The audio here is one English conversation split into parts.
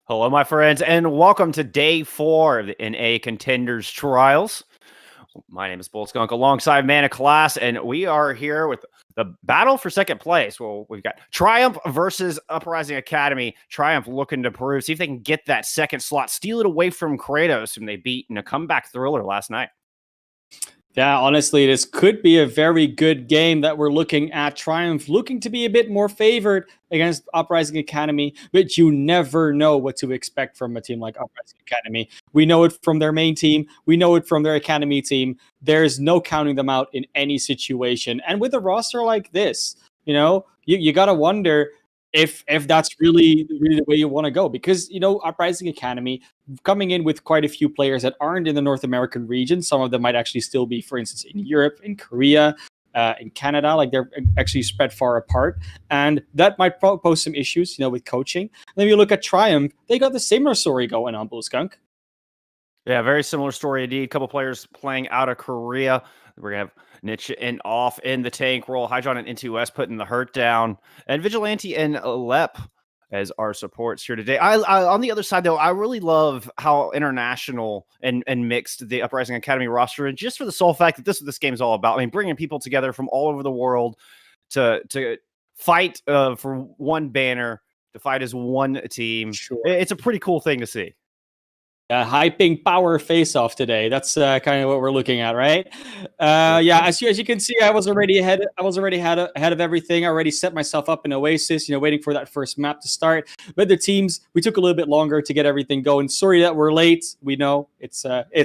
Hello, my friends, and welcome to day 4 of the NA Contenders Trials. My name is Bullskunk alongside Mana Class, and we are here with the battle for second place. Well, we've got Triumph versus Uprising Academy. Triumph looking to prove, see if they can get that second slot, steal it away from Kratos, whom they beat in a comeback thriller last night. Yeah, honestly, this could be a very good game that we're looking at. Triumph looking to be a bit more favored against Uprising Academy, but you never know what to expect from a team like Uprising Academy. We know it from their main team. We know it from their academy team. There's no counting them out in any situation. And with a roster like this, you got to wonder if that's really the way you want to go, because Uprising Academy coming in with quite a few players that aren't in the North American region. Some of them might actually still be, for instance, in Europe, in Korea, in Canada. Like, they're actually spread far apart, and that might pose some issues, with coaching. And then you look at Triumph; they got the similar story going on, Bullskunk. Yeah, very similar story indeed. A couple players playing out of Korea. We're going to have Niche and Off in the tank role. Hyjon and N2S putting the hurt down. And Vigilante and Lep as our supports here today. I on the other side, though, I really love how international and mixed the Uprising Academy roster is, just for the sole fact that this game is all about. I mean, bringing people together from all over the world to fight for one banner, to fight as one team. Sure. It's a pretty cool thing to see. Hyping power face-off today. That's kind of what we're looking at, right? As you can see, I was already ahead. Ahead of everything. I already set myself up in Oasis, waiting for that first map to start. But the teams, we took a little bit longer to get everything going. Sorry that we're late. We know it's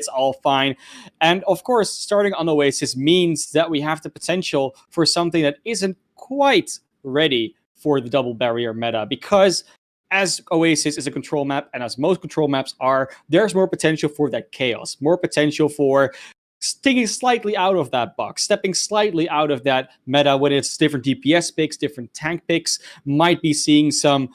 all fine. And of course, starting on Oasis means that we have the potential for something that isn't quite ready for the double barrier meta, because as Oasis is a control map, and as most control maps are, there's more potential for that chaos, more potential for sticking slightly out of that box, stepping slightly out of that meta when it's different DPS picks, different tank picks, might be seeing some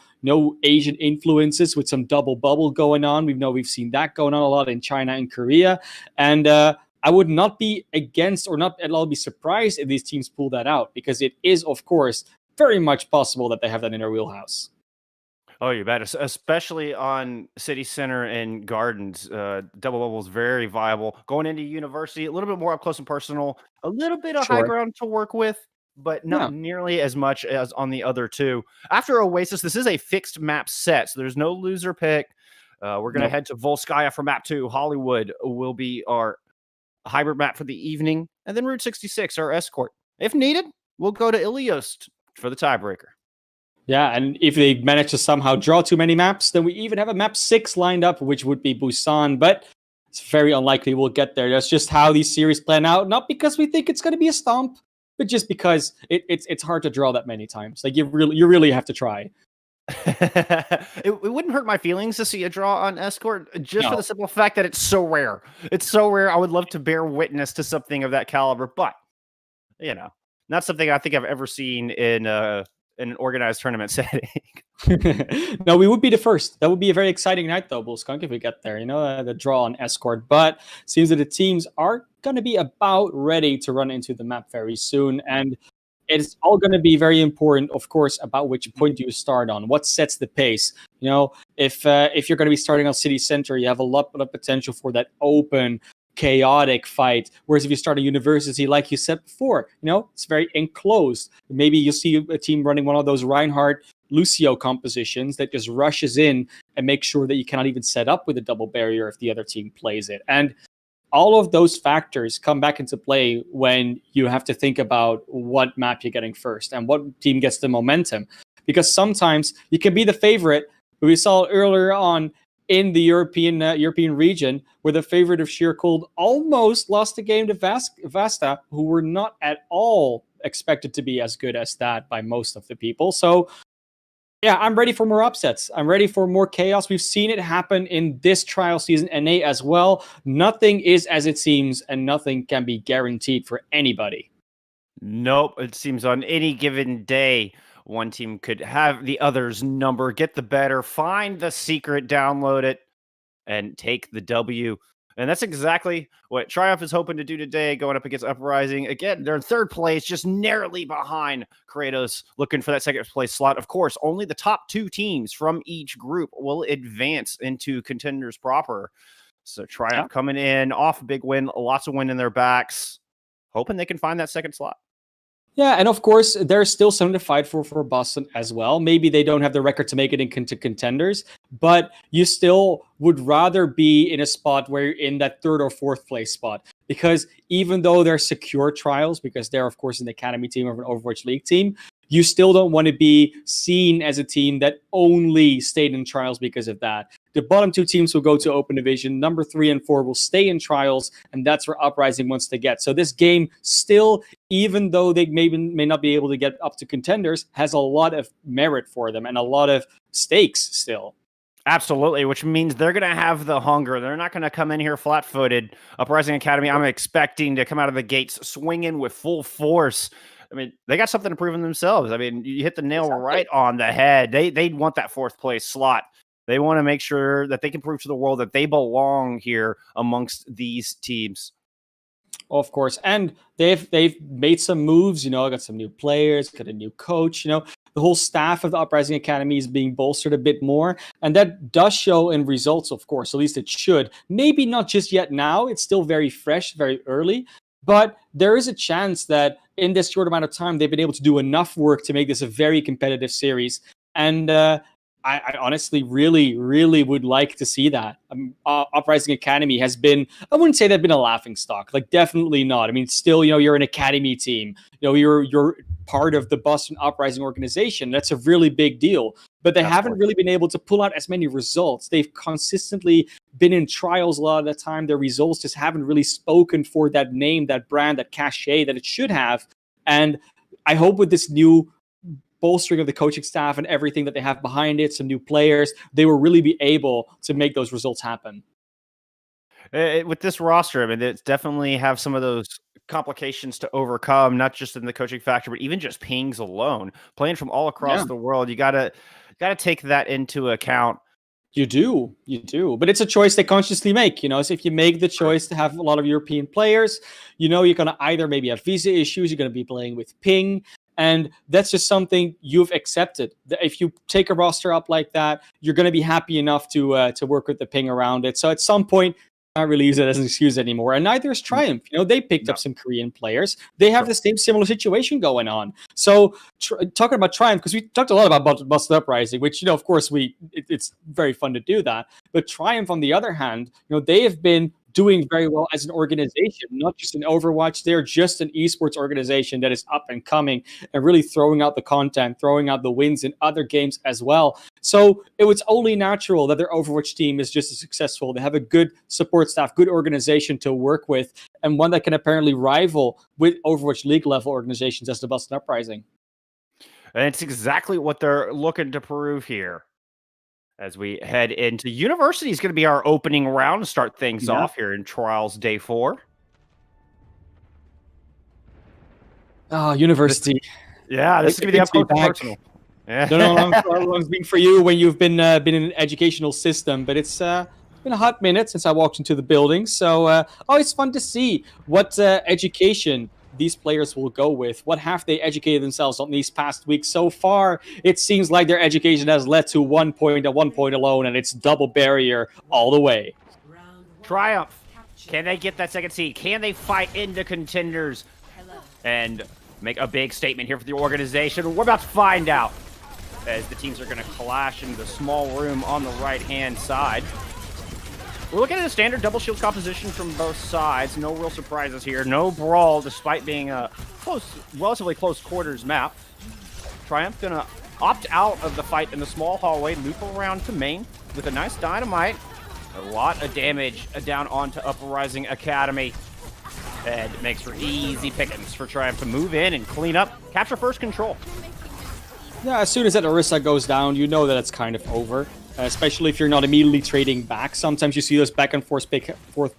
Asian influences with some double bubble going on. We've seen that going on a lot in China and Korea. And I would not be against or not at all be surprised if these teams pull that out, because it is, of course, very much possible that they have that in their wheelhouse. Oh, you bet. Especially on City Center and Gardens. Double Bubble is very viable. Going into University, a little bit more up close and personal, a little bit of high ground to work with, but not nearly as much as on the other two. After Oasis, this is a fixed map set, so there's no loser pick. We're going to head to Volskaya for map 2. Hollywood will be our hybrid map for the evening. And then Route 66, our escort. If needed, we'll go to Ilios for the tiebreaker. Yeah, and if they manage to somehow draw too many maps, then we even have a map 6 lined up, which would be Busan, but it's very unlikely we'll get there. That's just how these series plan out, not because we think it's going to be a stomp, but just because it's hard to draw that many times. Like, you really have to try. It wouldn't hurt my feelings to see a draw on Escort, just for the simple fact that it's so rare. It's so rare. I would love to bear witness to something of that caliber, but, not something I think I've ever seen in an organized tournament setting. No, we would be the first. That would be a very exciting night, though, Bullskunk, if we get there. The draw on Escort. But seems that the teams are going to be about ready to run into the map very soon. And it's all going to be very important, of course, about which point do you start on. What sets the pace? If you're going to be starting on City Center, you have a lot of potential for that open, chaotic fight. Whereas if you start a University, like you said before, it's very enclosed. Maybe you'll see a team running one of those Reinhardt Lucio compositions that just rushes in and makes sure that you cannot even set up with a double barrier if the other team plays it. And all of those factors come back into play when you have to think about what map you're getting first and what team gets the momentum. Because sometimes you can be the favorite. We saw earlier on in the European region, where the favorite of Sheer Cold almost lost the game to Vasta, who were not at all expected to be as good as that by most of the people. So, yeah, I'm ready for more upsets. I'm ready for more chaos. We've seen it happen in this trial season, NA as well. Nothing is as it seems, and nothing can be guaranteed for anybody. Nope. It seems on any given day, one team could have the other's number, get the better, find the secret, download it, and take the W. And that's exactly what Triumph is hoping to do today, going up against Uprising. Again, they're in third place, just narrowly behind Kratos, looking for that second place slot. Of course, only the top 2 teams from each group will advance into Contenders proper. So Yeah. Triumph coming in off a big win, lots of wind in their backs, hoping they can find that second slot. Yeah, and of course, there's still something to fight for Boston as well. Maybe they don't have the record to make it into contenders, but you still would rather be in a spot where you're in that third or fourth place spot. Because even though they're secure trials, because they're, of course, an academy team or an Overwatch League team, you still don't want to be seen as a team that only stayed in trials because of that. The bottom 2 teams will go to open division. Number 3 and 4 will stay in trials, and that's where Uprising wants to get. So this game still, even though they may not be able to get up to contenders, has a lot of merit for them and a lot of stakes still. Absolutely, which means they're going to have the hunger. They're not going to come in here flat-footed. Uprising Academy, I'm expecting to come out of the gates swinging with full force. I mean, they got something to prove in themselves. I mean, you hit the nail right on the head. They want that fourth place slot. They want to make sure that they can prove to the world that they belong here amongst these teams. Of course, and they've made some moves. Got some new players, got a new coach. The whole staff of the Uprising Academy is being bolstered a bit more, and that does show in results. Of course, at least it should. Maybe not just yet. Now it's still very fresh, very early. But there is a chance that in this short amount of time, they've been able to do enough work to make this a very competitive series. And I honestly really, really would like to see that. Uprising Academy has been, I wouldn't say they've been a laughing stock. Like, definitely not. I mean, still, you're an academy team. You're part of the Boston Uprising organization. That's a really big deal. But they haven't really been able to pull out as many results. They've consistently been in trials a lot of the time. Their results just haven't really spoken for that name, that brand, that cachet that it should have. And I hope with this new bolstering of the coaching staff and everything that they have behind it, some new players, they will really be able to make those results happen. With this roster, I mean, it's definitely have some of those complications to overcome, not just in the coaching factor, but even just pings alone. Playing from all across the world, you gotta take that into account. You do, but it's a choice they consciously make. So if you make the choice to have a lot of European players, you're gonna either maybe have visa issues, you're gonna be playing with ping. And that's just something you've accepted. If you take a roster up like that, you're going to be happy enough to work with the ping around it. So at some point, I can't really use it as an excuse anymore. And neither is Triumph. They picked up some Korean players. They have the same similar situation going on. So talking about Triumph, because we talked a lot about Boston Uprising, which, of course, it's very fun to do that. But Triumph, on the other hand, they have been doing very well as an organization, not just in Overwatch. They're just an esports organization that is up and coming and really throwing out the content, throwing out the wins in other games as well. So it was only natural that their Overwatch team is just as successful. They have a good support staff, good organization to work with, and one that can apparently rival with Overwatch League level organizations as the Boston Uprising. And it's exactly what they're looking to prove here. As we head into University is going to be our opening round to start things off here in Trials Day 4. University. This is going to be the up close personal. Yeah. Don't know how long it's been for you when you've been in an educational system, but it's been a hot minute since I walked into the building. So it's fun to see what education these players will go with. What have they educated themselves on these past weeks? So far, it seems like their education has led to 1 point at 1 point alone, and it's double barrier all the way. Triumph. Can they get that second seed? Can they fight into contenders and make a big statement here for the organization? We're about to find out as the teams are going to clash into the small room on the right-hand side. We're looking at a standard double shield composition from both sides. No real surprises here. No brawl, despite being a relatively close quarters map. Triumph gonna opt out of the fight in the small hallway, loop around to main with a nice dynamite. A lot of damage down onto Uprising Academy. And it makes for easy pickings for Triumph to move in and clean up, capture first control. Yeah, as soon as that Orisa goes down, you know that it's kind of over. especially if you're not immediately trading back. Sometimes you see those back and forth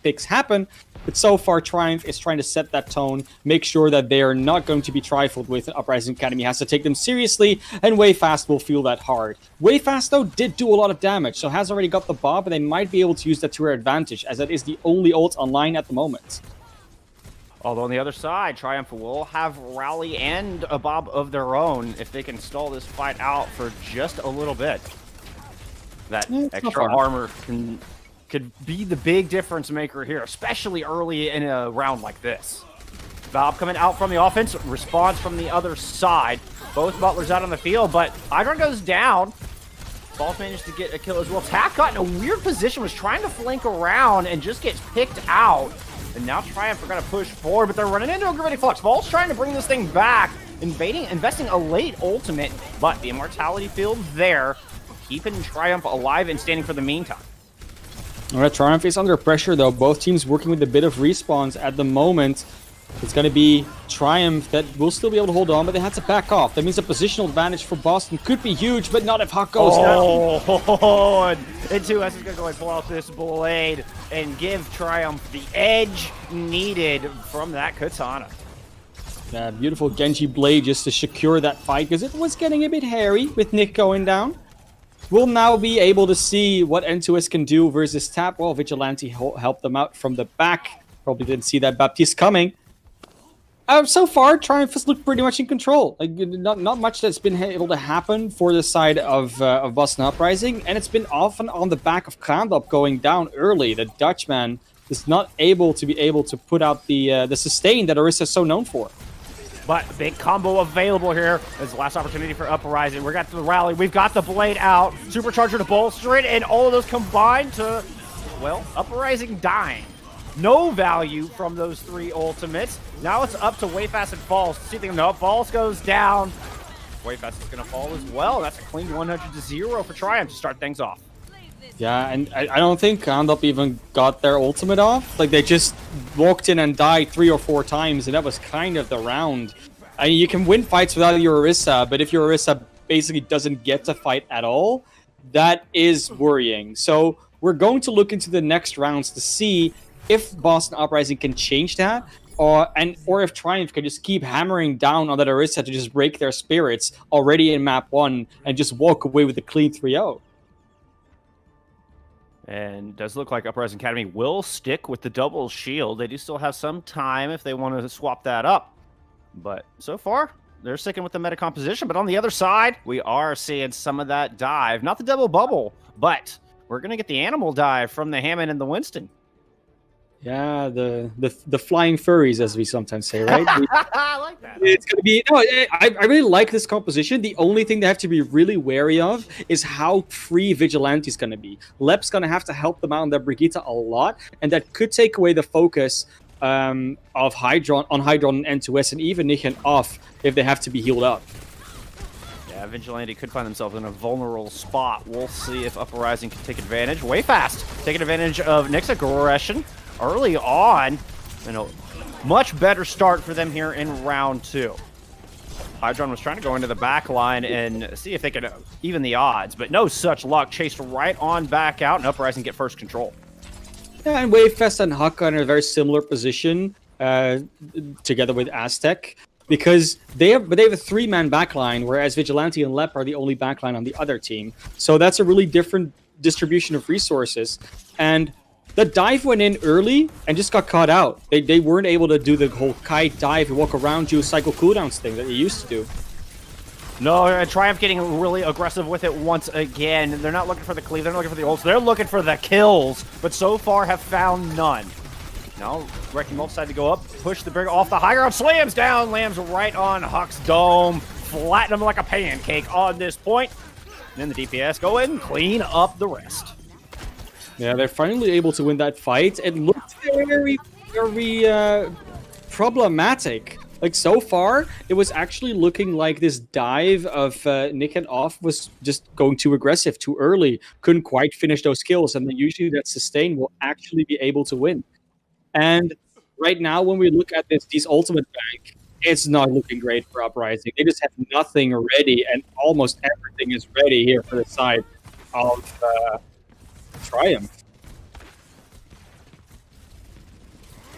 picks happen, but so far Triumph is trying to set that tone, make sure that they are not going to be trifled with. Uprising Academy has to take them seriously, and Wayfast will feel that hard. Wayfast, though, did do a lot of damage, so has already got the Bob, and they might be able to use that to their advantage, as that is the only ult online at the moment. Although on the other side, Triumph will have Rally and a Bob of their own if they can stall this fight out for just a little bit. That extra armor could be the big difference maker here, especially early in a round like this. Bob coming out from the offense, response from the other side. Both Butlers out on the field, but Hydron goes down. Balls managed to get a kill as well. Tack got in a weird position, was trying to flank around and just gets picked out. And now Triumph are going to push forward, but they're running into a Gravitic Flux. Vol's trying to bring this thing back, investing a late ultimate, but the Immortality field there, keeping Triumph alive and standing for the meantime. All right, Triumph is under pressure, though. Both teams working with a bit of respawns at the moment. It's going to be Triumph that will still be able to hold on, but they had to back off. That means a positional advantage for Boston could be huge, but not if Huck goes down. And 2S is going to go and pull out this blade and give Triumph the edge needed from that Katana. Yeah, beautiful Genji blade just to secure that fight, because it was getting a bit hairy with Nick going down. We'll now be able to see what N2S can do versus Tap. Well, Vigilante helped them out from the back. Probably didn't see that Baptiste coming. So far, Triumph has looked pretty much in control. Like, not much that's been able to happen for the side of Boston Uprising, and it's been often on the back of Kraandop going down early. The Dutchman is not able to put out the sustain that Orisa is so known for. But big combo available here. This is the last opportunity for Uprising. We got the rally. We've got the blade out. Supercharger to bolster it, and all of those combined to, well, Uprising dying. No value from those 3 ultimates. Now it's up to Wayfast and Falls. See if they can, no, Falls goes down. Wayfast is going to fall as well. That's a clean 100-0 for Triumph to start things off. Yeah, and I don't think Kraandop even got their ultimate off. Like, they just walked in and died 3 or 4 times, and that was kind of the round. I mean, you can win fights without your Orisa, but if your Orisa basically doesn't get to fight at all, that is worrying. So we're going to look into the next rounds to see if Boston Uprising can change that, or if Triumph can just keep hammering down on that Orisa to just break their spirits already in map 1 and just walk away with a clean 3-0. And it does look like Uprising Academy will stick with the double shield. They do still have some time if they want to swap that up. But so far, they're sticking with the meta composition. But on the other side, we are seeing some of that dive. Not the double bubble, but we're going to get the animal dive from the Hammond and the Winston. Yeah, the flying furries, as we sometimes say, right? I like that. It's gonna be I really like this composition. The only thing they have to be really wary of is how free Vigilante's gonna be. Lep's gonna have to help them out on their Brigitte a lot, and that could take away the focus of Hydron and N2S, and even Nichen off if they have to be healed up. Yeah, Vigilante could find themselves in a vulnerable spot. We'll see if Uprising can take advantage. Wayfast taking advantage of Nick's aggression early on, and a much better start for them here in round 2. Hydron was trying to go into the back line and see if they could even the odds, but no such luck. Chased right on back out, and Uprising get first control. Yeah, and Wavefest and Huck are in a very similar position together with Aztec, because they have a 3-man backline, whereas Vigilante and Lep are the only backline on the other team. So that's a really different distribution of resources. And the dive went in early and just got caught out. They weren't able to do the whole kite dive and walk around you cycle cooldowns thing that they used to do. No, Triumph getting really aggressive with it once again. They're not looking for the cleave, they're not looking for the ults, they're looking for the kills, but so far have found none. Now, Wrecking Wolf decided to go up, push the brig off the high ground, slams down, lands right on Huck's dome, flatten him like a pancake on this point. And then the DPS go in and clean up the rest. Yeah, they're finally able to win that fight. It looked very, very problematic. Like, so far, it was actually looking like this dive of Nick and Off was just going too aggressive, too early. Couldn't quite finish those kills, and then usually that sustain will actually be able to win. And right now, when we look at these ultimate bank, it's not looking great for Uprising. They just have nothing ready, and almost everything is ready here for the side. of Triumph.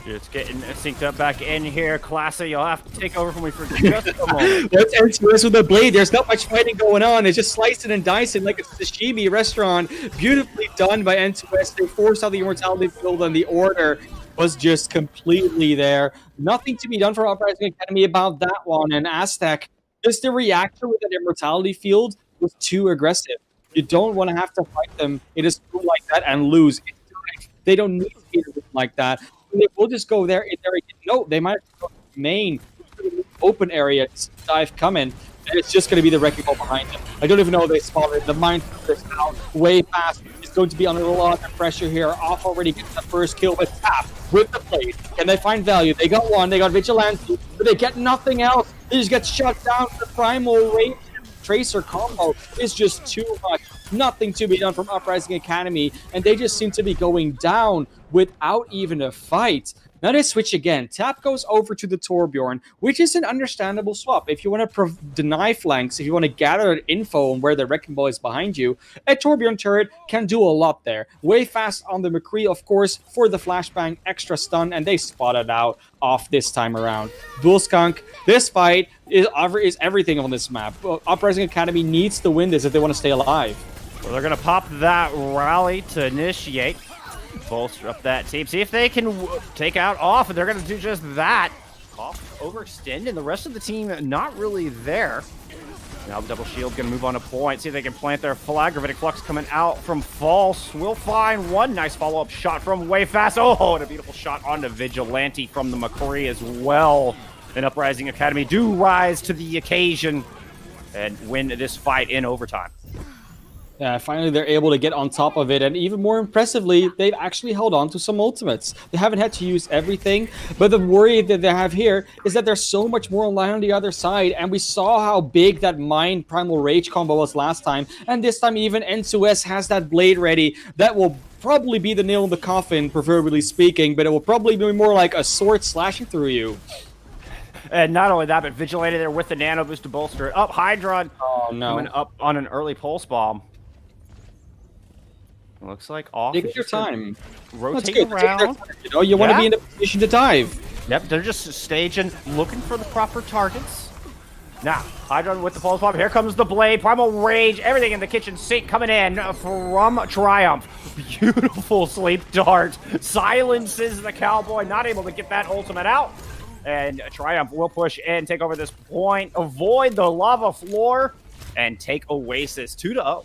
It's getting synced up back in here. Classy, you'll have to take over from me for just a moment. Let's N2S with the blade. There's not much fighting going on. It's just slicing and dicing like a sashimi restaurant. Beautifully done by N2S. They forced out the immortality field, and the order was just completely there. Nothing to be done for Uprising Academy about that one. And Aztec, just the reaction with that immortality field was too aggressive. You don't want to have to fight them in a school like that and lose. They don't need to be like that. They will just go there. No, they might go to the main open area, dive coming, and it's just going to be the wrecking ball behind them. I don't even know if they spotted the mine is out way fast. It's going to be under a lot of pressure here. Off already gets the first kill, but Tap with the plate. Can they find value? They got one. They got Vigilante, but they get nothing else. They just get shut down. The Primal Rage Tracer combo is just too much. Nothing to be done from Uprising Academy, and they just seem to be going down without even a fight. Now they switch again. Tap goes over to the Torbjorn, which is an understandable swap. If you want to deny flanks, if you want to gather info on where the Wrecking Ball is behind you, a Torbjorn turret can do a lot there. Way fast on the McCree, of course, for the flashbang, extra stun, and they spot it out off this time around. Bullskunk, this fight is everything on this map. Uprising Academy needs to win this if they want to stay alive. Well, they're going to pop that rally to initiate. Bolster up that team. See if they can take out Off, and they're going to do just that. Off overextend, and the rest of the team not really there. Now the double shield going to move on a point. See if they can plant their flag. Gravitic Flux coming out from False. We'll find one nice follow-up shot from Way Fast. Oh, and a beautiful shot onto Vigilante from the McCree as well. And Uprising Academy do rise to the occasion and win this fight in overtime. Yeah, finally they're able to get on top of it, and even more impressively, they've actually held on to some ultimates. They haven't had to use everything, but the worry that they have here is that there's so much more online on the other side, and we saw how big that Mind Primal Rage combo was last time, and this time even N2S has that blade ready. That will probably be the nail in the coffin, proverbially speaking, but it will probably be more like a sword slashing through you. And not only that, but Vigilante there with the nano boost to bolster it up. Hydron coming up on an early pulse bomb. Looks like Off. Take your time. Rotate around. You know, you want to be in a position to dive. Yep, they're just staging, looking for the proper targets. Now, Hydron with the pulse bomb. Here comes the blade. Primal Rage. Everything in the kitchen sink coming in from Triumph. Beautiful sleep dart. Silences the Cowboy. Not able to get that ultimate out. And Triumph will push in, take over this point, avoid the lava floor, and take Oasis 2-0.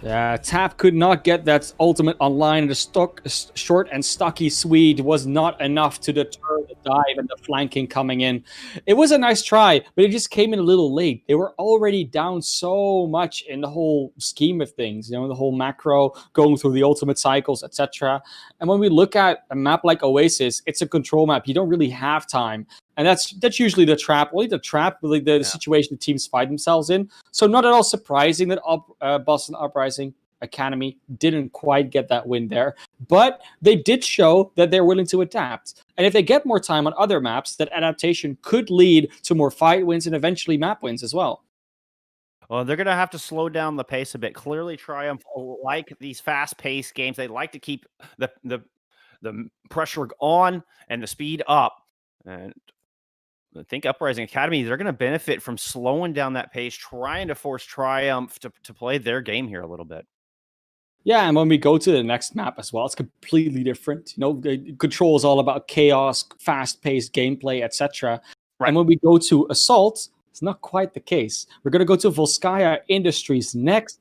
Yeah, Tap could not get that ultimate online. The short and stocky Swede was not enough to deter the dive and the flanking coming in. It was a nice try, but it just came in a little late. They were already down so much in the whole scheme of things, you know, the whole macro, going through the ultimate cycles, etc. And when we look at a map like Oasis, it's a control map. You don't really have time. And that's usually the trap, only the trap, really the situation the teams find themselves in. So not at all surprising that Boston Uprising Academy didn't quite get that win there. But they did show that they're willing to adapt. And if they get more time on other maps, that adaptation could lead to more fight wins and eventually map wins as well. Well, they're going to have to slow down the pace a bit. Clearly, Triumph like these fast-paced games. They like to keep the pressure on and the speed up. And I think Uprising Academy, they're going to benefit from slowing down that pace, trying to force Triumph to play their game here a little bit. Yeah, and when we go to the next map as well, it's completely different. You know, the Control is all about chaos, fast-paced gameplay, etc. Right. And when we go to Assault, it's not quite the case. We're going to go to Volskaya Industries next.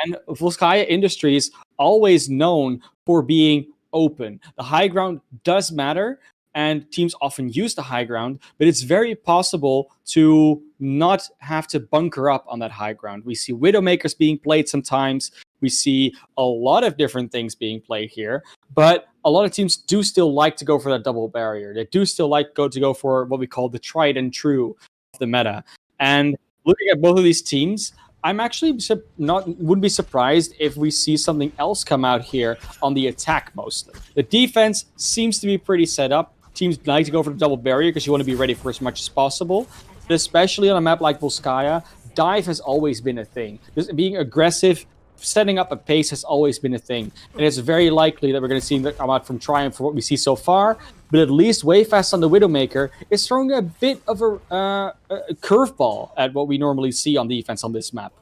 And Volskaya Industries, always known for being open. The high ground does matter, and teams often use the high ground, but it's very possible to not have to bunker up on that high ground. We see Widowmakers being played sometimes. We see a lot of different things being played here, but a lot of teams do still like to go for that double barrier. They do still like to go for what we call the tried and true of the meta. And looking at both of these teams, I'm actually wouldn't be surprised if we see something else come out here on the attack mostly. The defense seems to be pretty set up. Teams like to go for the double barrier because you want to be ready for as much as possible. But especially on a map like Volskaya, dive has always been a thing. Just being aggressive setting up a pace has always been a thing, and it's very likely that we're going to see that come out from Triumph for what we see so far. But at least Wayfast on the Widowmaker is throwing a bit of a curveball at what we normally see on defense on this map.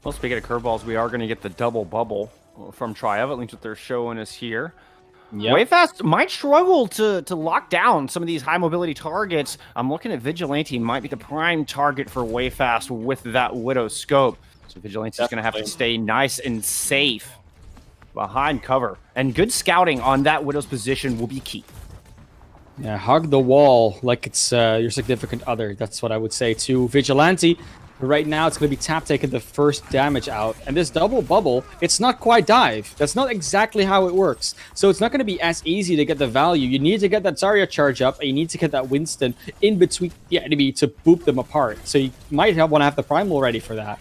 Well, speaking of curveballs, we are going to get the double bubble from Triumph, at least what they're showing us here. Yep. Wayfast might struggle to lock down some of these high mobility targets. I'm looking at Vigilante might be the prime target for Wayfast with that Widow scope. So Vigilante's going to have to stay nice and safe behind cover. And good scouting on that Widow's position will be key. Yeah, hug the wall like it's your significant other. That's what I would say to Vigilante. Right now, it's going to be Tap taking the first damage out. And this double bubble, it's not quite dive. That's not exactly how it works. So it's not going to be as easy to get the value. You need to get that Zarya charge up, and you need to get that Winston in between the enemy to boop them apart. So you might want to have the Primal ready for that.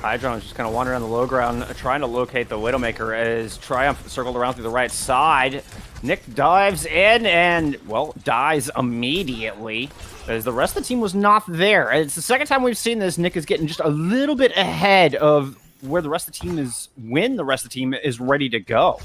Hydron is just kind of wandering on the low ground, trying to locate the Widowmaker as Triumph circled around through the right side. Nick dives in and, well, dies immediately as the rest of the team was not there. It's the second time we've seen this. Nick is getting just a little bit ahead of where the rest of the team is, when the rest of the team is ready to go.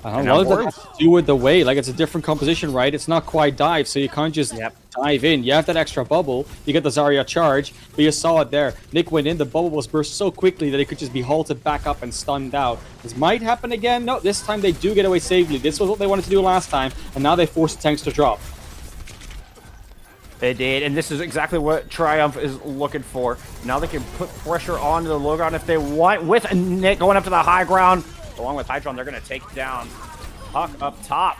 What does that have to do with the way? Like, it's a different composition, right? It's not quite dive, so you can't just dive in. You have that extra bubble. You get the Zarya charge, but you saw it there. Nick went in. The bubble was burst so quickly that it could just be halted back up and stunned out. This might happen again. No, this time they do get away safely. This was what they wanted to do last time, and now they forced the tanks to drop. They did, and this is exactly what Triumph is looking for. Now they can put pressure onto the low ground if they want, with Nick going up to the high ground. Along with Hydron, they're going to take down Puck up top.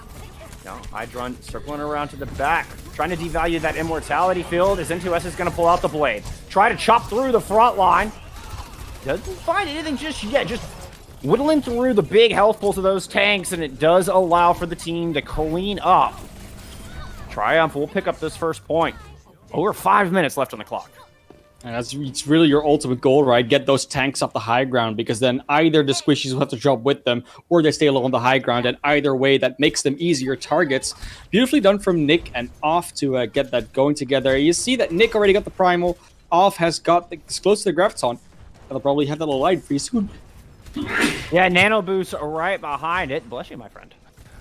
Now, Hydron circling around to the back, trying to devalue that immortality field as N2S is going to pull out the blade. Try to chop through the front line. Doesn't find anything just yet, just whittling through the big health pools of those tanks, and it does allow for the team to clean up. Triumph will pick up this first point. Over 5 minutes left on the clock. And it's really your ultimate goal, right? Get those tanks off the high ground, because then either the squishies will have to drop with them, or they stay low on the high ground, and either way, that makes them easier targets. Beautifully done from Nick and Off to get that going together. You see that Nick already got the Primal. Off has got it's close to the Graviton. They'll probably have that alive pretty soon. Yeah, Nano Boost right behind it. Bless you, my friend.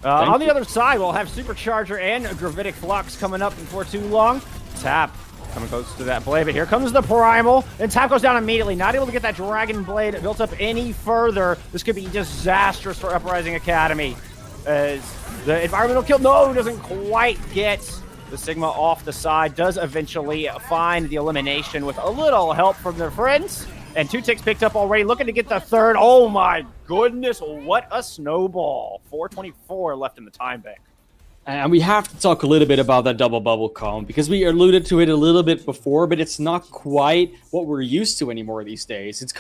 On the other side, we'll have Supercharger and Gravitic Flux coming up before too long. Tap coming close to that blade, but here comes the Primal, and Tap goes down immediately. Not able to get that Dragon Blade built up any further. This could be disastrous for Uprising Academy. As the environmental kill, no, doesn't quite get the Sigma off the side. Does eventually find the elimination with a little help from their friends. And 2 ticks picked up already, looking to get the third. Oh my goodness, what a snowball. 4:24 left in the time bank. And we have to talk a little bit about that double bubble comp, because we alluded to it a little bit before, but it's not quite what we're used to anymore these days. It's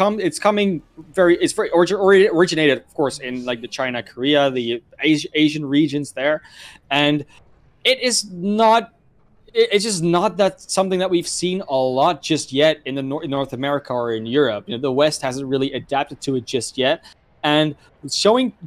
very originated, of course, in like the China, Korea, the Asian regions there, and it's just not that something that we've seen a lot just yet in North America or in Europe. You know, the West hasn't really adapted to it just yet. And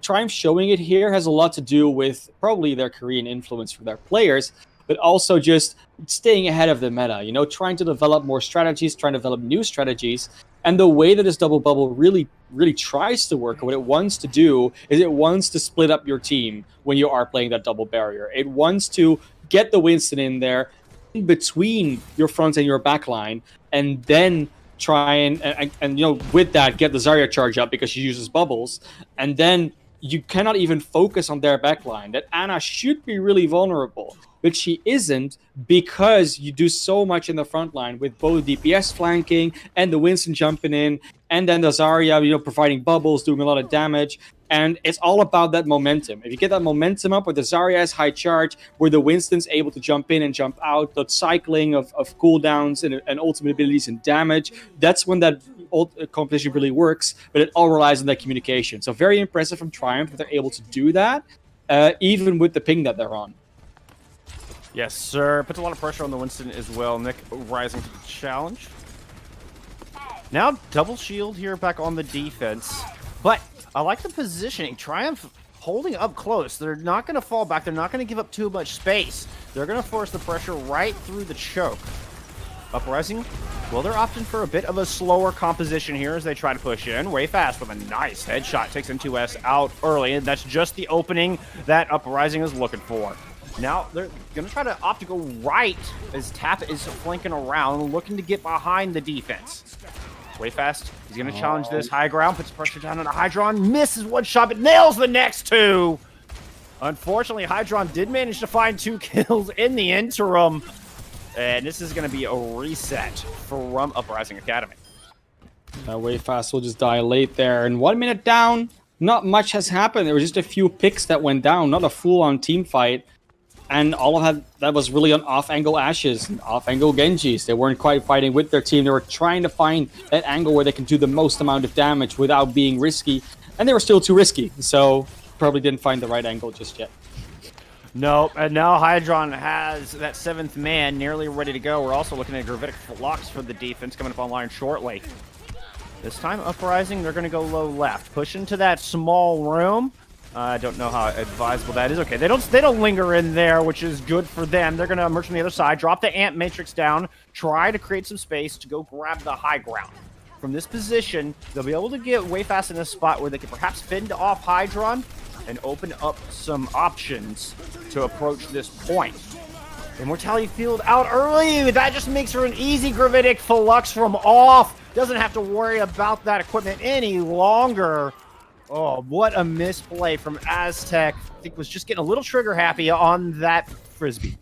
Triumph showing it here has a lot to do with probably their Korean influence for their players, but also just staying ahead of the meta, you know, trying to develop more strategies, trying to develop new strategies. And the way that this double bubble really tries to work, what it wants to do is it wants to split up your team when you are playing that double barrier. It wants to get the Winston in there in between your front and your back line, and then try and you know, with that, get the Zarya charge up because she uses bubbles, and then you cannot even focus on their backline. That Ana should be really vulnerable, but she isn't, because you do so much in the front line with both DPS flanking and the Winston jumping in, and then the Zarya, you know, providing bubbles, doing a lot of damage. And it's all about that momentum. If you get that momentum up with the Zarya's high charge, where the Winston's able to jump in and jump out, the cycling of cooldowns and ultimate abilities and damage, that's when that competition really works, but it all relies on that communication. So very impressive from Triumph that they're able to do that, even with the ping that they're on. Yes, sir. Puts a lot of pressure on the Winston as well. Nick rising to the challenge. Now double shield here back on the defense, but I like the positioning. Triumph holding up close. They're not going to fall back. They're not going to give up too much space. They're going to force the pressure right through the choke. Uprising, well, they're opting for a bit of a slower composition here as they try to push in. Way fast with a nice headshot. Takes N2S out early, and that's just the opening that Uprising is looking for. Now, they're going to try to opt to go right as Tap is flanking around, looking to get behind the defense. Way fast. He's going to challenge this high ground, puts pressure down on a Hydron, misses one shot, but nails the next two. Unfortunately, Hydron did manage to find 2 kills in the interim, and this is going to be a reset from Uprising Academy. Way fast will just die late there, and 1 minute down, not much has happened. There were just a few picks that went down, not a full-on team fight. And all of that was really on off-angle Ashes and off-angle Genjis. They weren't quite fighting with their team. They were trying to find that angle where they can do the most amount of damage without being risky. And they were still too risky, so probably didn't find the right angle just yet. Nope, and now Hydron has that 7th man nearly ready to go. We're also looking at Gravitic Flux for the defense coming up online shortly. This time, Uprising, they're going to go low left. Push into that small room. I don't know how advisable that is. Okay, they don't linger in there, which is good for them. They're going to emerge from the other side, drop the Amp Matrix down, try to create some space to go grab the high ground. From this position, they'll be able to get way fast in a spot where they can perhaps fend off Hydron and open up some options to approach this point. Immortality Field out early. That just makes for an easy Gravitic Flux from off. Doesn't have to worry about that equipment any longer. Oh, what a misplay from Aztec. I think was just getting a little trigger happy on that Frisbee.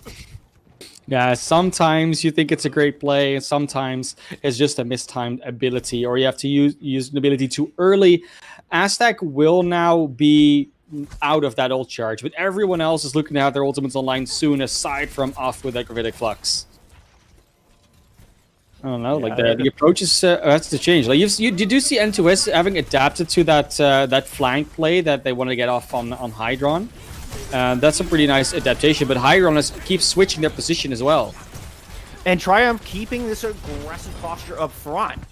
Yeah, sometimes you think it's a great play, and sometimes it's just a mistimed ability, or you have to use an ability too early. Aztec will now be out of that ult charge, but everyone else is looking to have their ultimates online soon, aside from off with that Gravitic Flux. I don't know, like the approach is has to change. Like you do see N2S having adapted to that flank play that they want to get off on Hydron. That's a pretty nice adaptation, but Hydron keeps switching their position as well. And Triumph keeping this aggressive posture up front.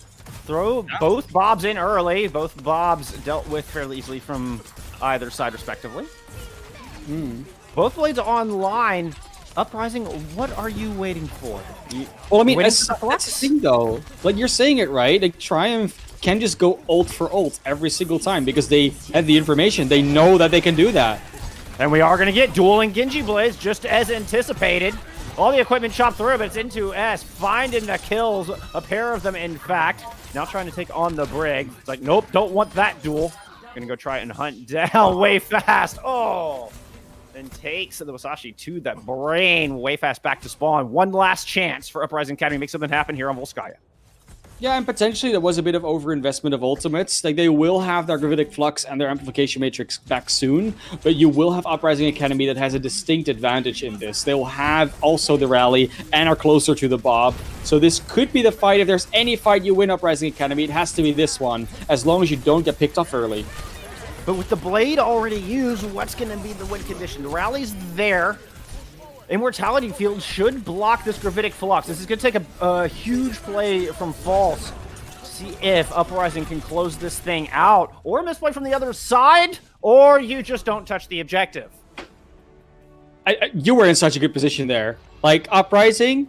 Throw both Bobs in early. Both Bobs dealt with fairly easily from either side, respectively. Both blades online. Uprising, what are you waiting for? Well, I mean, that's the thing, though. Like, you're saying it right. Like, Triumph can just go ult for ult every single time because they have the information. They know that they can do that. And we are going to get dueling Genji Blades, just as anticipated. All the equipment chopped through, but it's N2S finding the kills. A pair of them, in fact. Now trying to take on the Brig. It's like, nope, don't want that duel. Gonna go try and hunt down way fast. Oh! And takes the Wasashi to that brain way fast back to spawn. One last chance for Uprising Academy to make something happen here on Volskaya. Yeah, and potentially there was a bit of overinvestment of ultimates. Like, they will have their Gravitic Flux and their Amplification Matrix back soon, but you will have Uprising Academy that has a distinct advantage in this. They will have also the rally and are closer to the Bob. So this could be the fight. If there's any fight you win Uprising Academy, it has to be this one, as long as you don't get picked off early. But with the Blade already used, what's going to be the win condition? The rally's there. Immortality Field should block this Gravitic Flux. This is going to take a huge play from False. See if Uprising can close this thing out. Or a misplay from the other side. Or you just don't touch the objective. You were in such a good position there. Like, Uprising,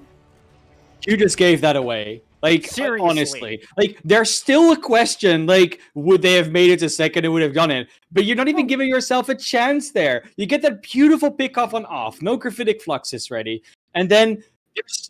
you just gave that away. Like, seriously. Honestly, like, there's still a question, like, would they have made it to second and would have done it? But you're not even giving yourself a chance there. You get that beautiful pick off on off. No Gravitic Flux is ready. And then there's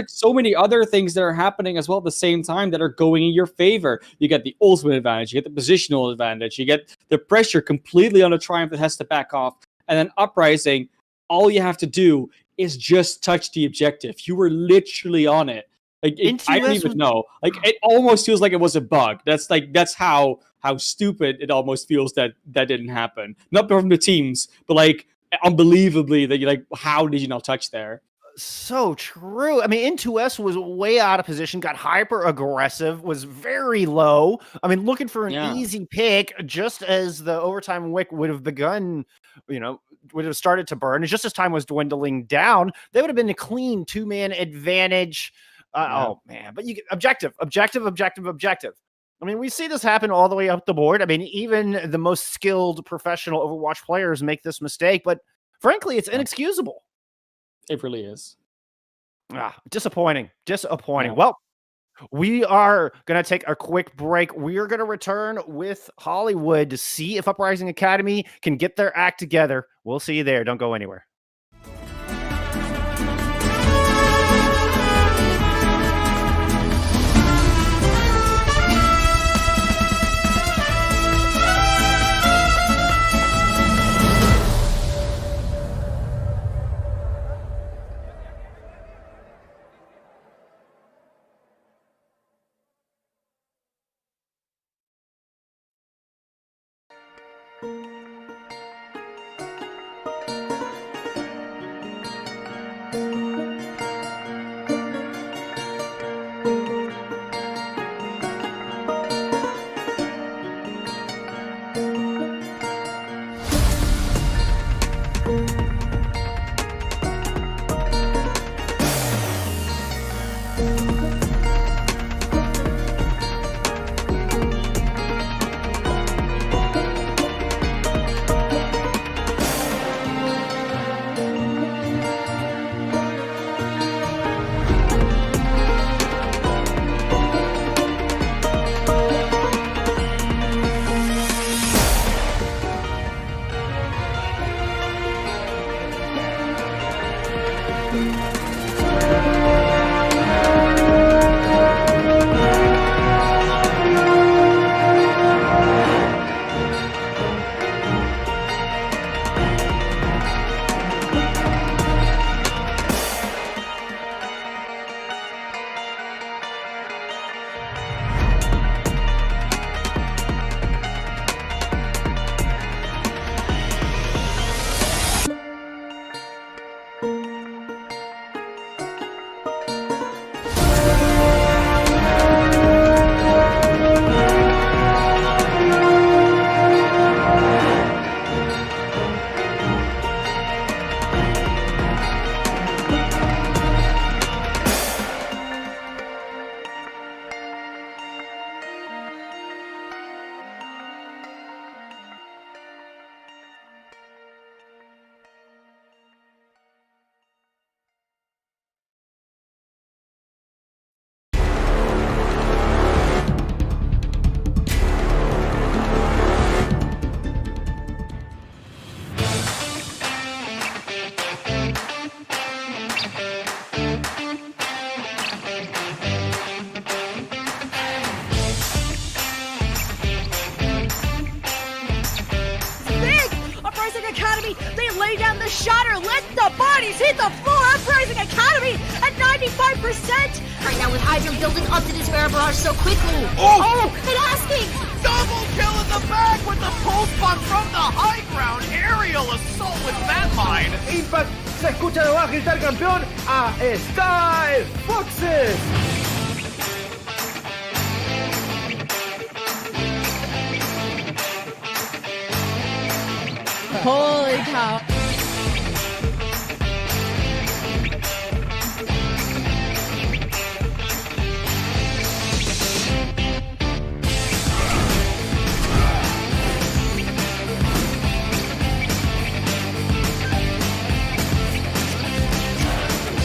so many other things that are happening as well at the same time that are going in your favor. You get the ultimate advantage. You get the positional advantage. You get the pressure completely on a Triumph that has to back off. And then Uprising, all you have to do is just touch the objective. You were literally on it. Like, I don't even know. Like, it almost feels like it was a bug. That's how stupid it almost feels that didn't happen. Not from the teams, but like unbelievably that you're like, how did you not touch there? So true. I mean, N2S was way out of position, got hyper aggressive, was very low. I mean, looking for an easy pick, just as the overtime wick would have begun, would have started to burn. And just as time was dwindling down, they would have been a clean 2-man advantage. Oh man, but you get objective. I mean, we see this happen all the way up the board. I mean, even the most skilled professional Overwatch players make this mistake, but frankly, it's inexcusable. It really is. Disappointing. Disappointing. Yeah. Well, we are going to take a quick break. We are going to return with Hollywood to see if Uprising Academy can get their act together. We'll see you there. Don't go anywhere. lay down the shatter. Let the bodies hit the floor. Uprising Academy at 95%. Right now with Hydra building up to this Vera barrage so quickly. Oh, and asking. Double kill in the back with the pulse bomb from the high ground. Aerial assault with that line. Impact se escucha debajo gritar campeón a Star Foxes. Holy cow.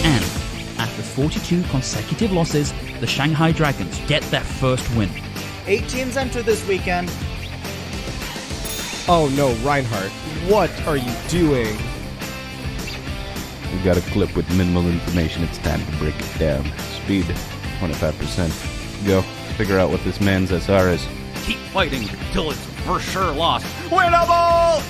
And after 42 consecutive losses, the Shanghai Dragons get their first win. 8 teams enter this weekend. Oh no, Reinhardt, what are you doing? We've got a clip with minimal information. It's time to break it down. Speed, 25%. Go. Figure out what this man's SR is. Keep fighting until it's for sure lost. Winnable!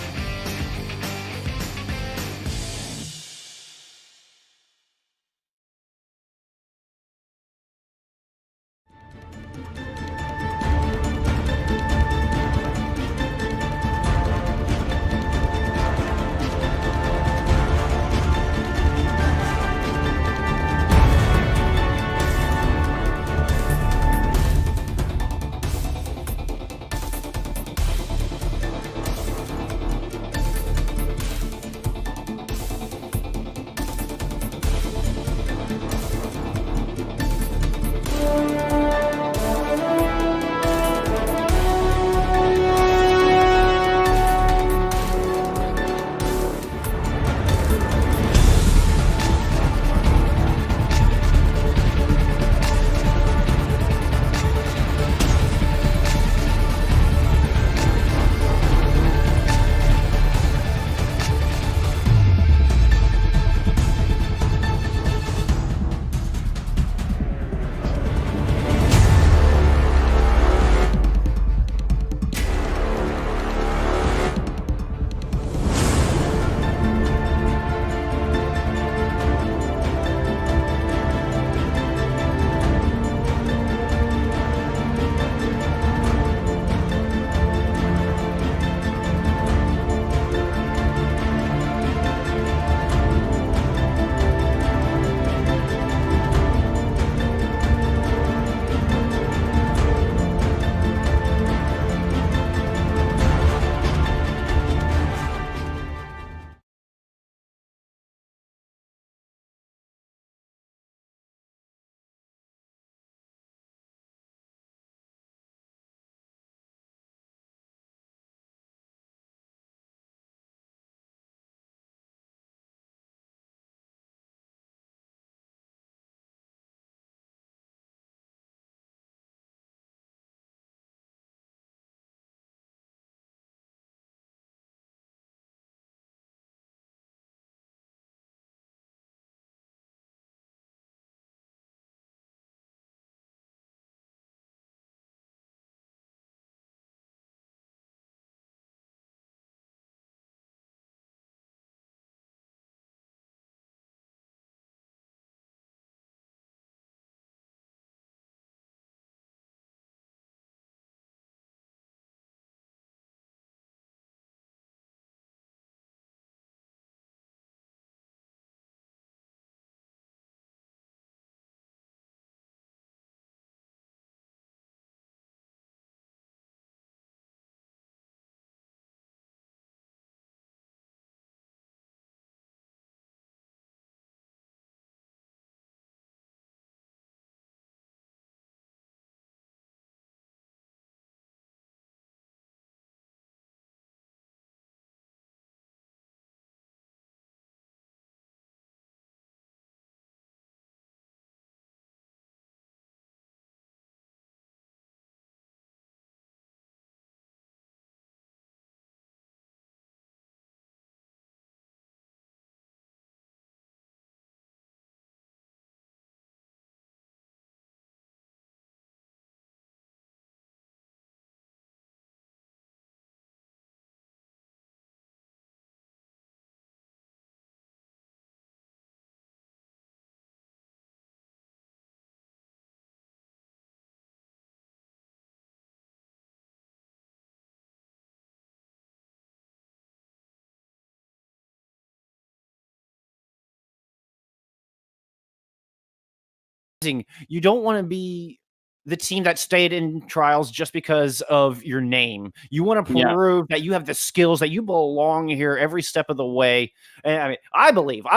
you don't want to be the team that stayed in trials just because of your name. You want to prove that you have the skills, that you belong here every step of the way. And I mean, I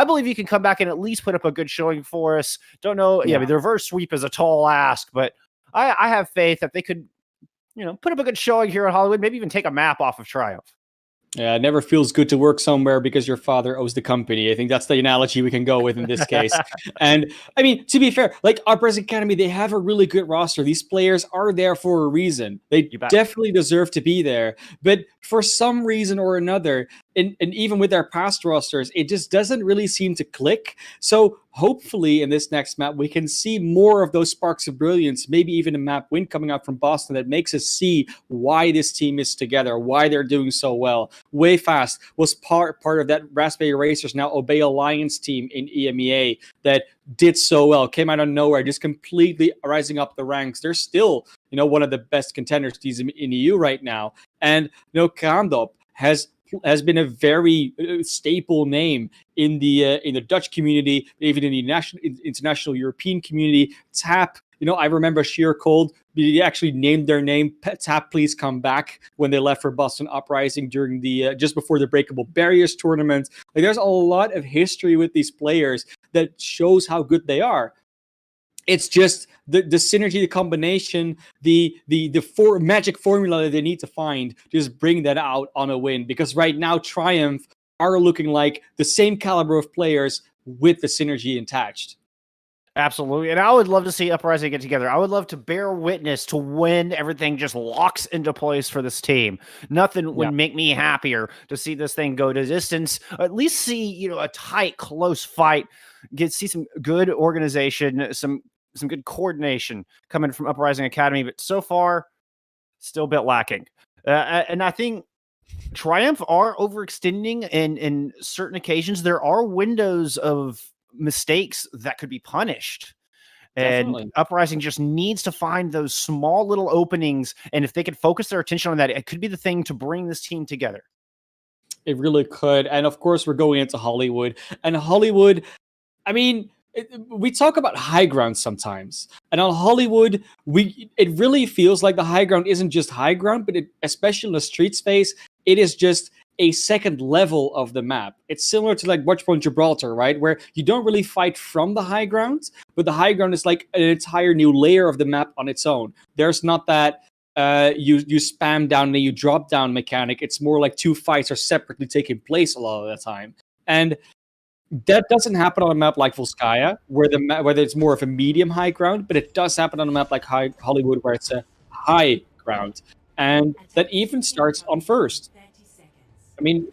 believe you can come back and at least put up a good showing for us. Don't know. Yeah, I mean, the reverse sweep is a tall ask, but I have faith that they could, put up a good showing here in Hollywood, maybe even take a map off of Triumph. Yeah, it never feels good to work somewhere because your father owes the company. I think that's the analogy we can go with in this case. And I mean, to be fair, like Uprising Academy, they have a really good roster. These players are there for a reason. They definitely deserve to be there. But for some reason or another, and even with their past rosters, it just doesn't really seem to click. So hopefully in this next map, we can see more of those sparks of brilliance, maybe even a map win coming out from Boston that makes us see why this team is together, why they're doing so well. Way Fast was part of that Raspberry Racers, now Obey Alliance team in EMEA that did so well, came out of nowhere, just completely rising up the ranks. They're still, one of the best contenders teams in EU right now. And, Kandop has been a very staple name in the Dutch community, even in the international European community. Tap, I remember Sheer Cold. They actually named their name Tap Please Come Back when they left for Boston Uprising during the just before the Breakable Barriers tournament. Like, there's a lot of history with these players that shows how good they are. It's just the synergy, the combination, the magic formula that they need to find to just bring that out on a win. Because right now, Triumph are looking like the same caliber of players with the synergy attached. Absolutely. And I would love to see Uprising get together. I would love to bear witness to when everything just locks into place for this team. Nothing would make me happier to see this thing go to distance, or at least see, a tight, close fight, see some good organization, some good coordination coming from Uprising Academy. But so far, still a bit lacking. And I think Triumph are overextending in certain occasions. There are windows of mistakes that could be punished. Definitely. And Uprising just needs to find those small little openings. And if they could focus their attention on that, it could be the thing to bring this team together. It really could. And of course, we're going into Hollywood. And Hollywood, I mean, we talk about high ground sometimes. And on Hollywood, it really feels like the high ground isn't just high ground, but especially in the street space, it is just a second level of the map. It's similar to like Watchpoint Gibraltar, right? Where you don't really fight from the high ground, but the high ground is like an entire new layer of the map on its own. There's not that you spam down and then you drop down mechanic. It's more like two fights are separately taking place a lot of the time. And that doesn't happen on a map like Volskaya, where it's more of a medium high ground, but it does happen on a map like Hollywood, where it's a high ground. And that even starts on first. I mean,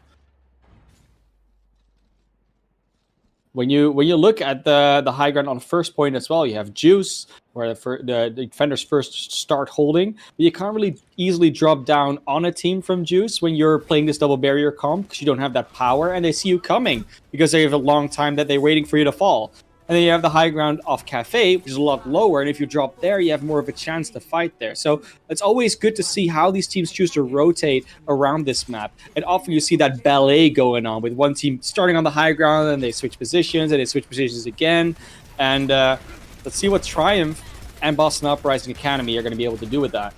when you look at the high ground on first point as well, you have Juice, where the defenders first start holding. But you can't really easily drop down on a team from Juice when you're playing this double barrier comp, because you don't have that power, and they see you coming because they have a long time that they're waiting for you to fall. And then you have the high ground of Cafe, which is a lot lower. And if you drop there, you have more of a chance to fight there. So it's always good to see how these teams choose to rotate around this map. And often you see that ballet going on with one team starting on the high ground, and they switch positions, and they switch positions again. And let's see what Triumph and Boston Uprising Academy are going to be able to do with that.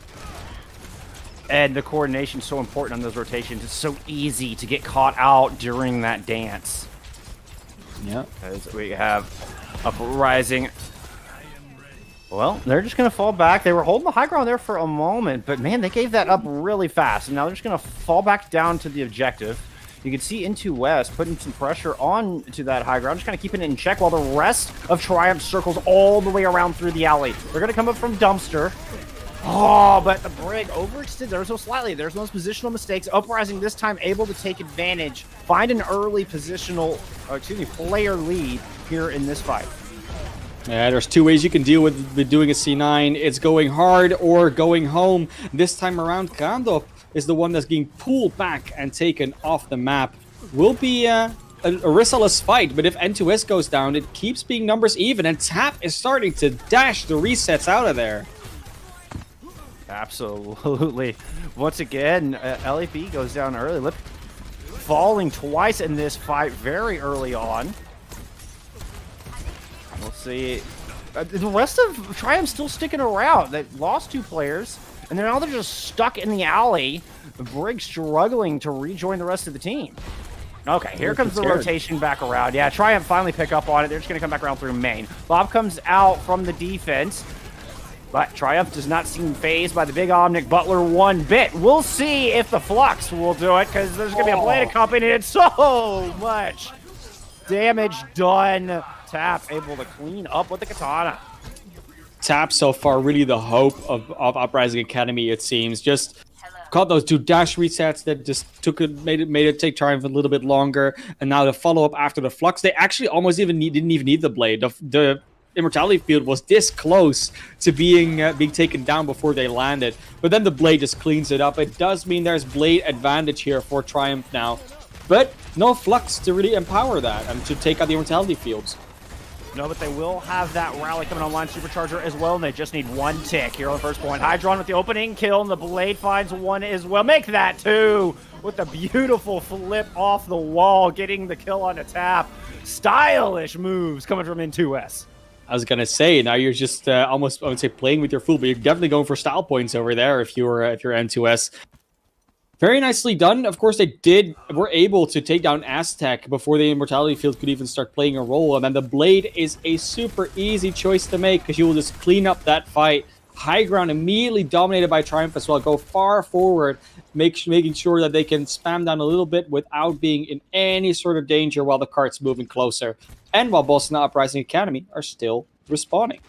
And the coordination is so important on those rotations. It's so easy to get caught out during that dance. Yeah. As we have Uprising. Well, they're just going to fall back. They were holding the high ground there for a moment, but man, they gave that up really fast. And now they're just going to fall back down to the objective. You can see Into West putting some pressure on to that high ground, just kind of keeping it in check while the rest of Triumph circles all the way around through the alley. They're going to come up from Dumpster. Oh, but the Brig overextended ever so slightly. There's those positional mistakes. Uprising this time able to take advantage, find an early player lead here in this fight. Yeah, there's two ways you can deal with doing a C9. It's going hard or going home. This time around, Kandop is the one that's being pulled back and taken off the map. Will be a riskless fight, but if N2S goes down, it keeps being numbers even, and Tap is starting to dash the resets out of there. Absolutely. Once again, LAP goes down early. Lip falling twice in this fight very early on. We'll see The rest of Triumph still sticking around. They lost 2 players, and now they're just stuck in the alley. Brig struggling to rejoin the rest of the team. Okay, here comes the rotation back around. Yeah, Triumph finally pick up on it. They're just going to come back around through main. Bob comes out from the defense, but Triumph does not seem phased by the big Omnic Butler one bit. We'll see if the Flux will do it, because there's going to be a blade accompanying it. So much damage done. Tap able to clean up with the katana. Tap so far really the hope of Uprising Academy, it seems. Just caught those 2 dash resets that just made it take Triumph a little bit longer, and now the follow-up after the Flux. They actually almost didn't even need the blade. The Immortality Field was this close to being taken down before they landed, but then the blade just cleans it up. It does mean there's blade advantage here for Triumph now, but no Flux to really empower that and to take out the Immortality Fields. No, but they will have that rally coming online, Supercharger as well, and they just need 1 tick here on the first point. Hydron with the opening kill, and the blade finds 1 as well. Make that 2 with the beautiful flip off the wall, getting the kill on a Tap. Stylish moves coming from N2S. I was gonna say, now you're just almost, I would say, playing with your fool, but you're definitely going for style points over there if you're N2S. Very nicely done. Of course, they were able to take down Aztec before the Immortality Field could even start playing a role. And then the Blade is a super easy choice to make, because you will just clean up that fight. High ground immediately dominated by Triumph as well. Go far forward, making sure that they can spam down a little bit without being in any sort of danger while the cart's moving closer. And while Boston Uprising Academy are still respawning.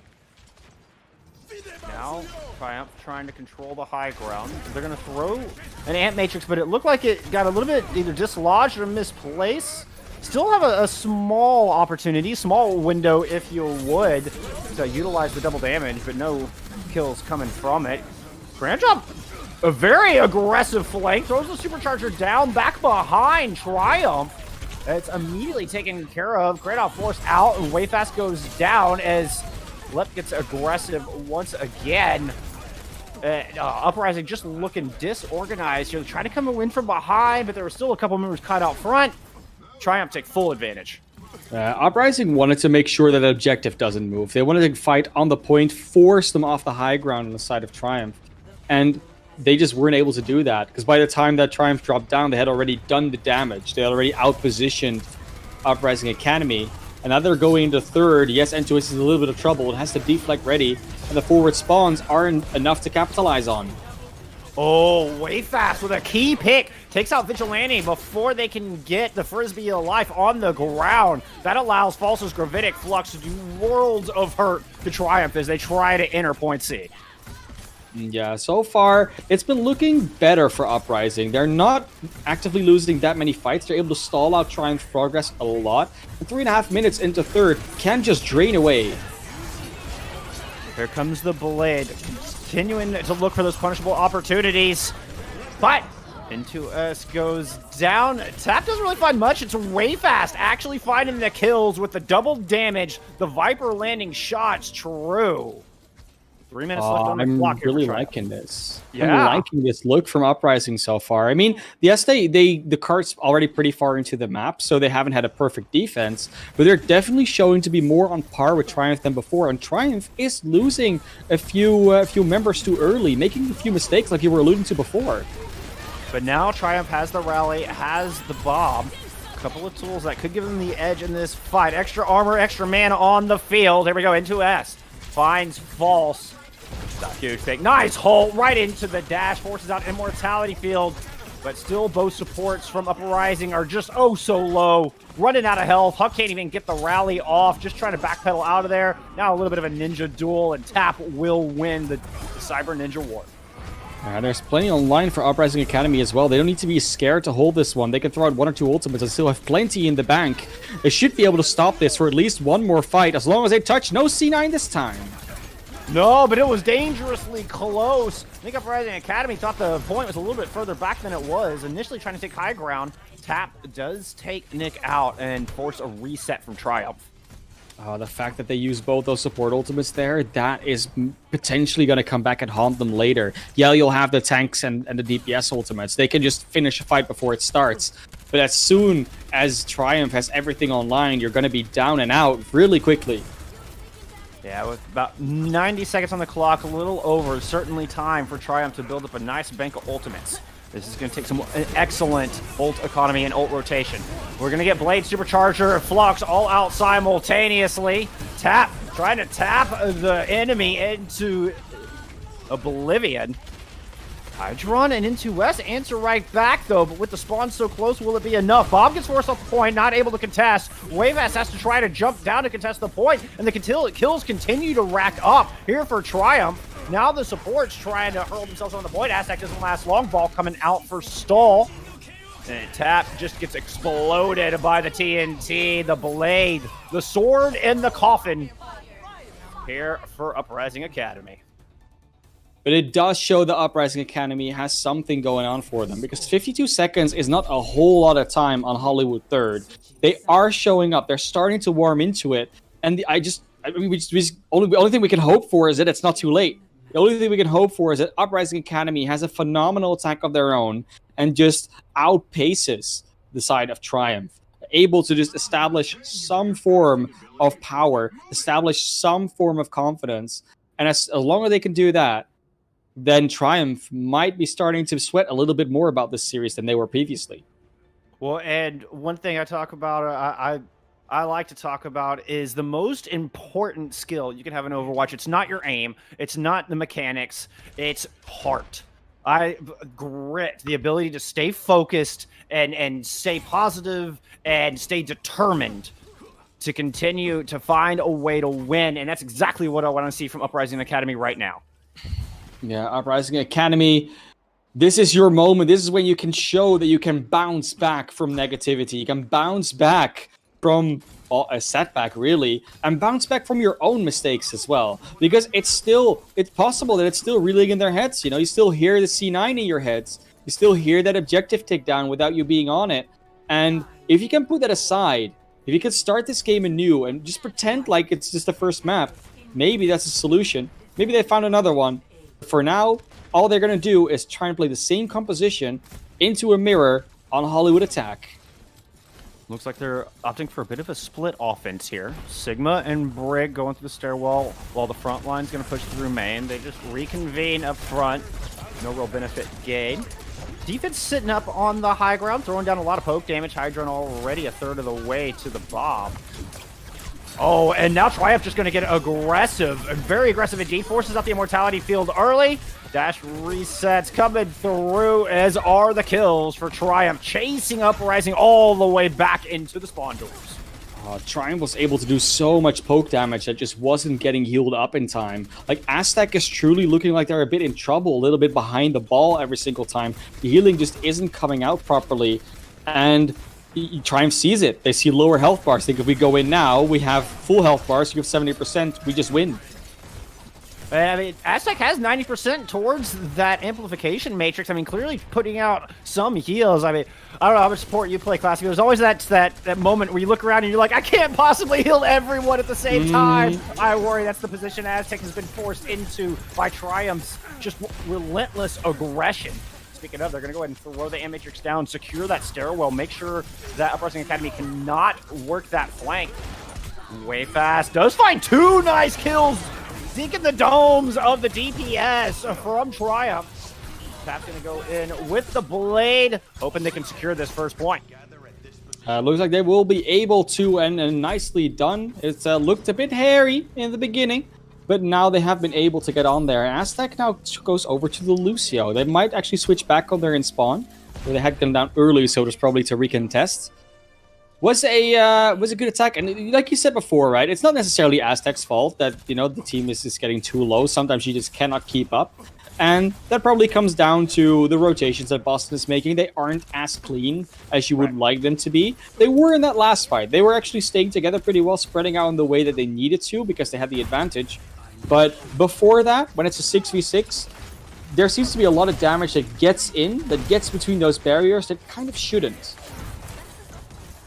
Now, Triumph trying to control the high ground. They're going to throw an Ant Matrix, but it looked like it got a little bit either dislodged or misplaced. Still have a small opportunity, small window, if you would, to utilize the double damage, but no kills coming from it. Grand Drop, a very aggressive flank, throws the Supercharger down, back behind Triumph. It's immediately taken care of. Great Out Force out, and Way Fast goes down as Lep gets aggressive once again. Uprising just looking disorganized. You're trying to come and win from behind, but there were still a couple members caught out front. Triumph take full advantage. Uprising wanted to make sure that the objective doesn't move. They wanted to fight on the point, force them off the high ground on the side of Triumph. And they just weren't able to do that, because by the time that Triumph dropped down, they had already done the damage. They had already outpositioned Uprising Academy. And now they're going into third. Yes, N2S is a little bit of trouble. It has the deflect ready, and the forward spawns aren't enough to capitalize on. Oh, Way Fast with a key pick. Takes out Vigilante before they can get the Frisbee alive on the ground. That allows Falsus Gravitic Flux to do worlds of hurt to Triumph as they try to enter point C. Yeah, so far, it's been looking better for Uprising. They're not actively losing that many fights. They're able to stall out Triumph's progress a lot. And 3.5 minutes into third can just drain away. Here comes the Blade, continuing to look for those punishable opportunities. But N2S goes down. Tap doesn't really find much. It's Way Fast actually finding the kills with the double damage. The Viper landing shots true. 3 minutes left on the clock. I'm really liking this. Yeah. I'm liking this look from Uprising so far. I mean, yes, the cart's already pretty far into the map, so they haven't had a perfect defense, but they're definitely showing to be more on par with Triumph than before. And Triumph is losing a few members too early, making a few mistakes like you were alluding to before. But now Triumph has the rally, has the bomb. A couple of tools that could give them the edge in this fight. Extra armor, extra mana on the field. Here we go, N2S. Finds False. Huge fake. Nice hole right into the dash. Forces out Immortality Field. But still, both supports from Uprising are just oh so low. Running out of health. Huck can't even get the rally off. Just trying to backpedal out of there. Now a little bit of a ninja duel, and Tap will win the Cyber Ninja War. There's plenty online for Uprising Academy as well. They don't need to be scared to hold this one. They can throw out 1 or 2 ultimates and still have plenty in the bank. They should be able to stop this for at least one more fight, as long as they touch no C9 this time. No, but it was dangerously close. I think Uprising Academy thought the point was a little bit further back than it was. Initially trying to take high ground. Tap does take Nick out and force a reset from Triumph. The fact that they use both those support ultimates there, that is potentially going to come back and haunt them later. Yeah, you'll have the tanks and the DPS ultimates. They can just finish a fight before it starts. But as soon as Triumph has everything online, you're going to be down and out really quickly. Yeah, with about 90 seconds on the clock, a little over, certainly time for Triumph to build up a nice bank of ultimates. This is going to take some excellent ult economy and ult rotation. We're going to get Blade, Supercharger, Flux all out simultaneously. Trying to tap the enemy into oblivion. Hydron and into West answer right back, though, but with the spawn so close, will it be enough? Bob gets forced off the point, not able to contest. Waveass has to try to jump down to contest the point, and the kills continue to rack up here for Triumph. Now the support's trying to hurl themselves on the point. Aztec doesn't last long. Ball coming out for stall. And Tap just gets exploded by the TNT, the blade, the sword, and the coffin here for Uprising Academy. But it does show the Uprising Academy has something going on for them, because 52 seconds is not a whole lot of time on Hollywood 3rd. They are showing up. They're starting to warm into it. And the only thing we can hope for is that it's not too late. The only thing we can hope for is that Uprising Academy has a phenomenal attack of their own and just outpaces the side of Triumph. Able to just establish some form of power, establish some form of confidence. And as long as they can do that, then Triumph might be starting to sweat a little bit more about this series than they were previously. Well, and one thing I talk about, I like to talk about is the most important skill you can have in Overwatch. It's not your aim. It's not the mechanics. It's heart. Grit, the ability to stay focused and stay positive and stay determined to continue to find a way to win. And that's exactly what I want to see from Uprising Academy right now. Yeah, Uprising Academy, this is your moment. This is when you can show that you can bounce back from negativity. You can bounce back from a setback, really, and bounce back from your own mistakes as well. Because it's possible that it's still reeling in their heads. You know, you still hear the C9 in your heads. You still hear that objective tick down without you being on it. And if you can put that aside, if you can start this game anew and just pretend like it's just the first map, maybe that's a solution. Maybe they found another one. For now, all they're going to do is try and play the same composition into a mirror on Hollywood Attack. Looks like they're opting for a bit of a split offense here. Sigma and Brig going through the stairwell while the front line's going to push through main. They just reconvene up front. No real benefit gained. Defense sitting up on the high ground, throwing down a lot of poke damage. Hydron already a third of the way to the Bob. Oh, and now Triumph just going to get aggressive, very aggressive indeed. Forces up the Immortality field early. Dash resets coming through, as are the kills for Triumph, chasing Uprising all the way back into the spawn doors. Triumph was able to do so much poke damage that just wasn't getting healed up in time. Like, Aztec is truly looking like they're a bit in trouble, a little bit behind the ball every single time. The healing just isn't coming out properly, and Triumph sees it. They see lower health bars. Think if we go in now, we have full health bars, you have 70%, we just win. I mean, Aztec has 90% towards that amplification matrix. I mean, clearly putting out some heals. I mean, I don't know how much support you play, Classic. There's always that moment where you look around and you're like, I can't possibly heal everyone at the same time. I worry that's the position Aztec has been forced into by Triumph's just relentless aggression. Speaking of, they're going to go ahead and throw the matrix down, secure that stairwell, make sure that Uprising Academy cannot work that flank. Way fast. Does find two nice kills. Deacon the domes of the DPS from Triumph. Tap's going to go in with the blade, hoping they can secure this first point. Looks like they will be able to, and nicely done. It looked a bit hairy in the beginning, but now they have been able to get on there. And Aztec now goes over to the Lucio. They might actually switch back on their in spawn, where they had gone down early, so it was probably to recontest. Was a good attack, and like you said before, right? It's not necessarily Aztec's fault that, you know, the team is just getting too low. Sometimes you just cannot keep up, and that probably comes down to the rotations that Boston is making. They aren't as clean as you would like them to be. They were in that last fight. They were actually staying together pretty well, spreading out in the way that they needed to because they had the advantage. But before that, when it's a 6v6, there seems to be a lot of damage that gets in, that gets between those barriers that kind of shouldn't.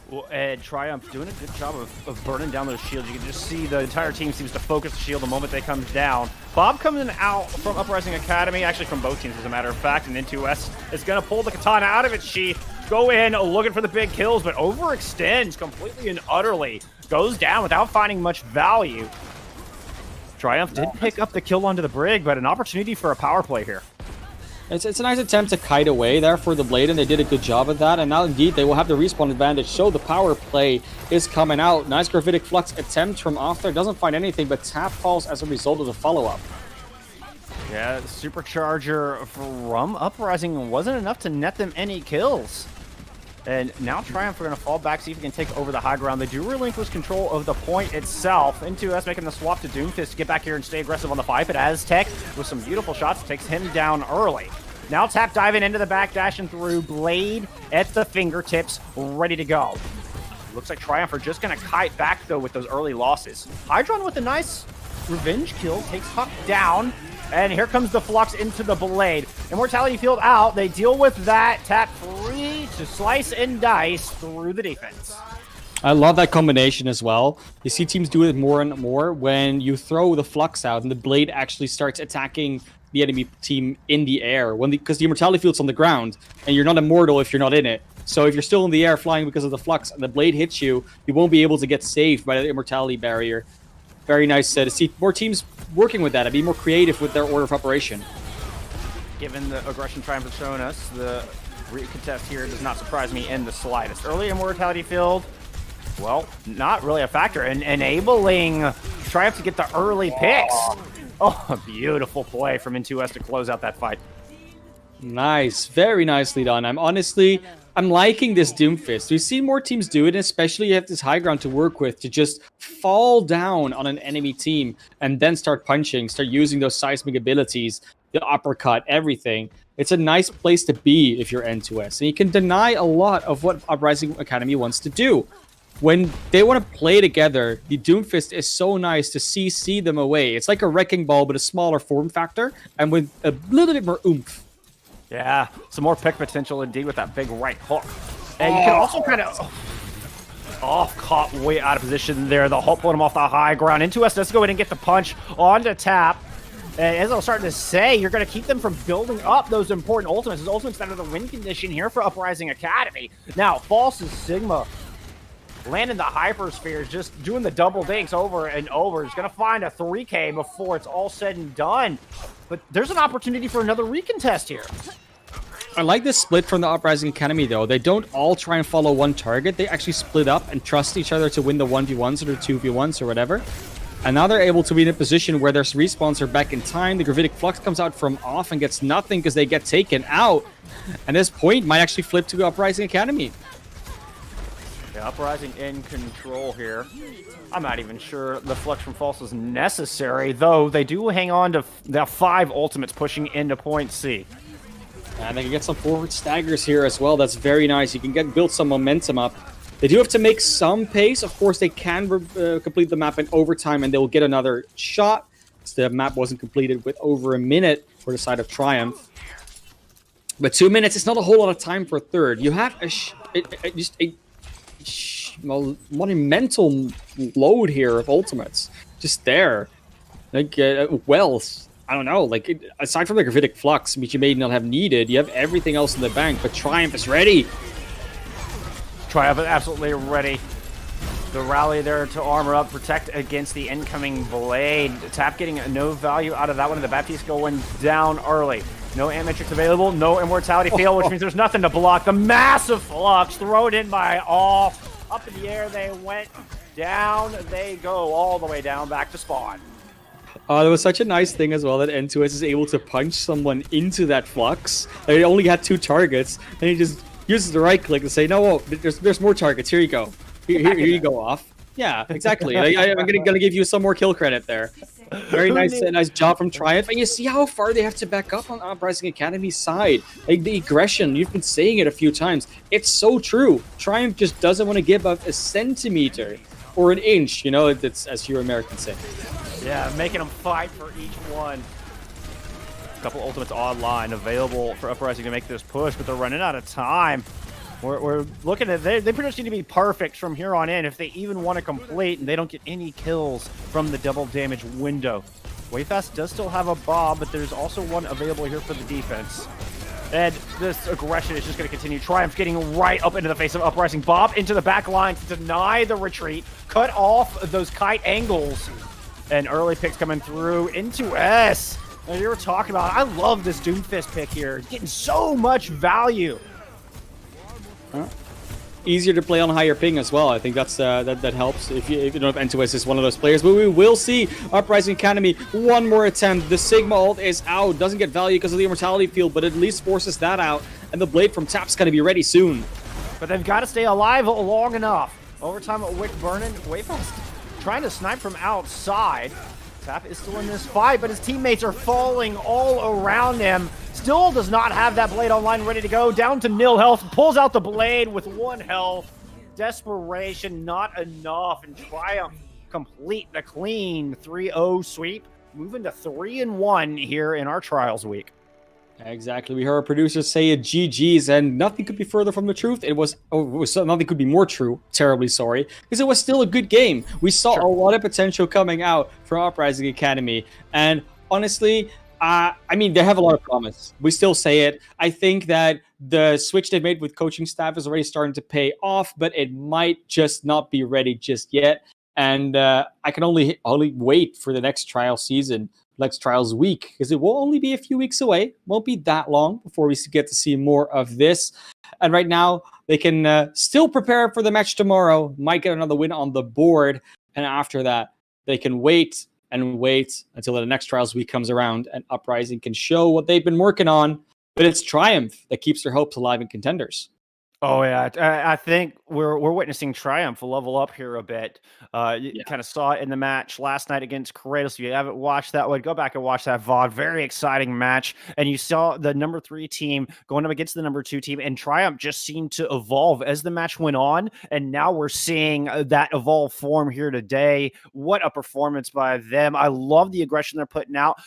Well, and Triumph doing a good job of burning down those shields. You can just see the entire team seems to focus the shield the moment they come down. Bob coming out from Uprising Academy, actually from both teams as a matter of fact, and N2S is going to pull the katana out of its sheath, go in looking for the big kills, but overextends completely and utterly. Goes down without finding much value. Triumph did pick up the kill onto the Brig, but an opportunity for a power play here. It's a nice attempt to kite away there for the Blade, and they did a good job of that. And now, indeed, they will have the respawn advantage. So the power play is coming out. Nice Gravitic Flux attempt from off there. Doesn't find anything, but tap falls as a result of the follow-up. Yeah, the supercharger from Uprising wasn't enough to net them any kills. And now Triumph are going to fall back, see if we can take over the high ground. They do relinquish control of the point itself. Into us making the swap to Doomfist to get back here and stay aggressive on the fight. But Aztec, with some beautiful shots, takes him down early. Now Tap diving into the back, dashing through. Blade at the fingertips, ready to go. Looks like Triumph are just going to kite back, though, with those early losses. Hydron with a nice revenge kill, takes Huck down. And here comes the Flux into the Blade. Immortality Field out. They deal with that. Tap free to slice and dice through the defense. I love that combination as well. You see teams do it more and more when you throw the Flux out and the Blade actually starts attacking the enemy team in the air. Because the Immortality Field's on the ground, and you're not immortal if you're not in it. So if you're still in the air flying because of the Flux and the Blade hits you, you won't be able to get saved by the Immortality barrier. Very nice to see more teams working with that and be more creative with their order of operation. Given the aggression Triumph has shown us, the recontest here does not surprise me in the slightest. Early Immortality Field, well, not really a factor in enabling Triumph to get the early picks. Oh, a beautiful play from N2S to close out that fight. Nice. Very nicely done. I'm liking this Doomfist. We see more teams do it, especially you have this high ground to work with to just fall down on an enemy team and then start punching, start using those seismic abilities, the uppercut, everything. It's a nice place to be if you're N2S. And you can deny a lot of what Uprising Academy wants to do. When they want to play together, the Doomfist is so nice to see them away. It's like a wrecking ball, but a smaller form factor and with a little bit more oomph. Yeah, some more pick potential indeed with that big right hook. And you can also kind of caught way out of position there. The Hulk pulling him off the high ground. N2S let's go in and get the punch onto Tap. And as I was starting to say, you're going to keep them from building up those important ultimates. Those ultimates that are the win condition here for Uprising Academy. Now, False's Sigma landing the hyperspheres, just doing the double dinks over and over. He's going to find a 3K before it's all said and done. But there's an opportunity for another recontest here. I like this split from the Uprising Academy, though. They don't all try and follow one target. They actually split up and trust each other to win the 1v1s or the 2v1s or whatever. And now they're able to be in a position where their respawns are back in time. The Gravitic Flux comes out from off and gets nothing because they get taken out. And this point might actually flip to Uprising Academy. Yeah, Uprising in control here. I'm not even sure the Flux from False is necessary, though they do hang on to the 5 ultimates pushing into point C. And they can get some forward staggers here as well. That's very nice. You can build some momentum up. They do have to make some pace. Of course, they can complete the map in overtime, and they'll get another shot. The map wasn't completed with over a minute for the side of Triumph. But 2 minutes is not a whole lot of time for a third. You have just a monumental load here of ultimates. Just there. Like, wealth. I don't know. Like, aside from the Gravitic Flux, which you may not have needed, you have everything else in the bank. But Triumph is ready. Triumph is absolutely ready. The rally there to armor up, protect against the incoming Blade. Tap getting no value out of that one, and the Baptiste going down early. No Amatrix available, no Immortality Field, which means there's nothing to block. The massive Flux thrown in by Off. Up in the air they went, down they go, all the way down back to spawn. There was such a nice thing as well that N2S is able to punch someone into that Flux. They only had 2 targets, and he just uses the right click to say, no, there's more targets, here you go. Here you go, Off. Yeah, exactly. I'm gonna give you some more kill credit there. Very nice job from Triumph. And you see how far they have to back up on Uprising Academy's side. Like, the aggression, you've been saying it a few times. It's so true. Triumph just doesn't want to give up a centimeter or an inch, you know, it's as you Americans say. Yeah, making them fight for each one. A couple ultimates online available for Uprising to make this push, but they're running out of time. We're looking at, they pretty much need to be perfect from here on in if they even want to complete, and they don't get any kills from the double damage window. Wayfast does still have a Bob, but there's also one available here for the defense. And this aggression is just going to continue. Triumph getting right up into the face of Uprising. Bob into the back line to deny the retreat, cut off those kite angles And early picks coming through into S. And you were talking about, I love this Doomfist pick here. It's getting so much value. Easier to play on higher ping as well. I think that's that helps if you don't have N2S is one of those players. But we will see Uprising Academy one more attempt. The Sigma ult is out, doesn't get value because of the immortality field, but at least forces that out. And the blade from Tap's gonna be ready soon. But they've got to stay alive long enough. Overtime at Wick burning. Wayfall's trying to snipe from outside. Tap is still in this fight, but his teammates are falling all around him. Still does not have that blade online ready to go. Down to nil health. Pulls out the blade with 1 health. Desperation not enough. And Triumph complete the clean 3-0 sweep. Moving to 3-1 here in our Trials week. Exactly. We heard our producers say it GG's, and nothing could be further from the truth. Nothing could be more true. Terribly sorry, because it was still a good game. We saw a lot of potential coming out from Uprising Academy, and honestly, I mean, they have a lot of promise. We still say it. I think that the switch they made with coaching staff is already starting to pay off, but it might just not be ready just yet. And I can only wait for the next trial season. Next Trials week, because it will only be a few weeks away. Won't be that long before we get to see more of this. And right now, they can still prepare for the match tomorrow, might get another win on the board, and after that, they can wait and wait until the next Trials week comes around and Uprising can show what they've been working on. But it's Triumph that keeps their hopes alive in Contenders. Oh yeah, I think we're witnessing Triumph level up here a bit. You kind of saw it in the match last night against Kratos. If you haven't watched that one, go back and watch that VOD. Very exciting match. And you saw the number 3 team going up against the number 2 team, and Triumph just seemed to evolve as the match went on. And now we're seeing that evolved form here today. What a performance by them. I love the aggression they're putting out.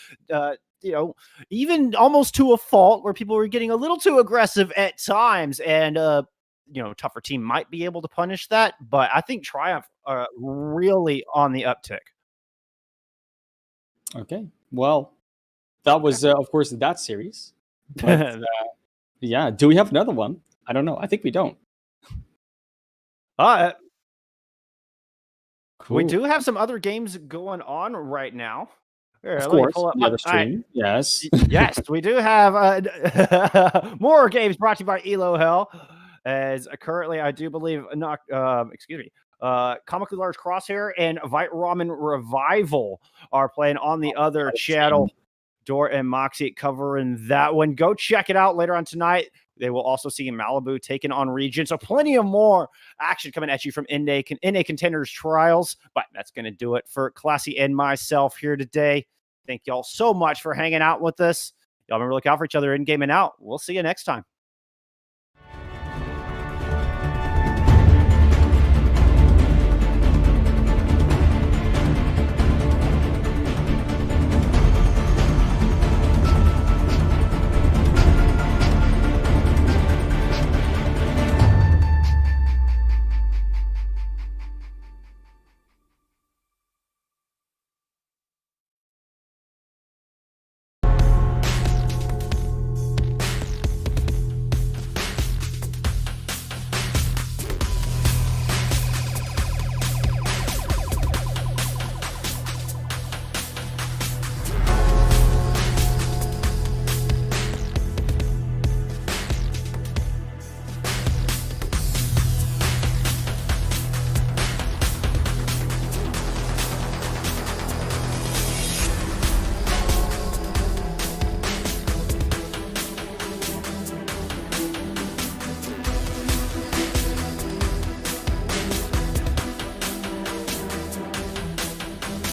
You know, even almost to a fault where people were getting a little too aggressive at times, and you know, tougher team might be able to punish that, but I think Triumph are really on the uptick. Okay, well, that was of course that series. But, yeah, do we have another one? I don't know. I think we don't. Cool. Cool. We do have some other games going on right now. Here, Of let me course, pull up the my other stream. Yes. yes, we do have more games brought to you by Elo Hell. As currently, I do believe, Comically Large Crosshair and Vite Ramen Revival are playing on the other channel. Door and Moxie covering that one. Go check it out later on tonight. They will also see Malibu taking on Region. So plenty of more action coming at you from NA Contenders Trials. But that's going to do it for Classy and myself here today. Thank y'all so much for hanging out with us. Y'all remember to look out for each other in game and out. We'll see you next time.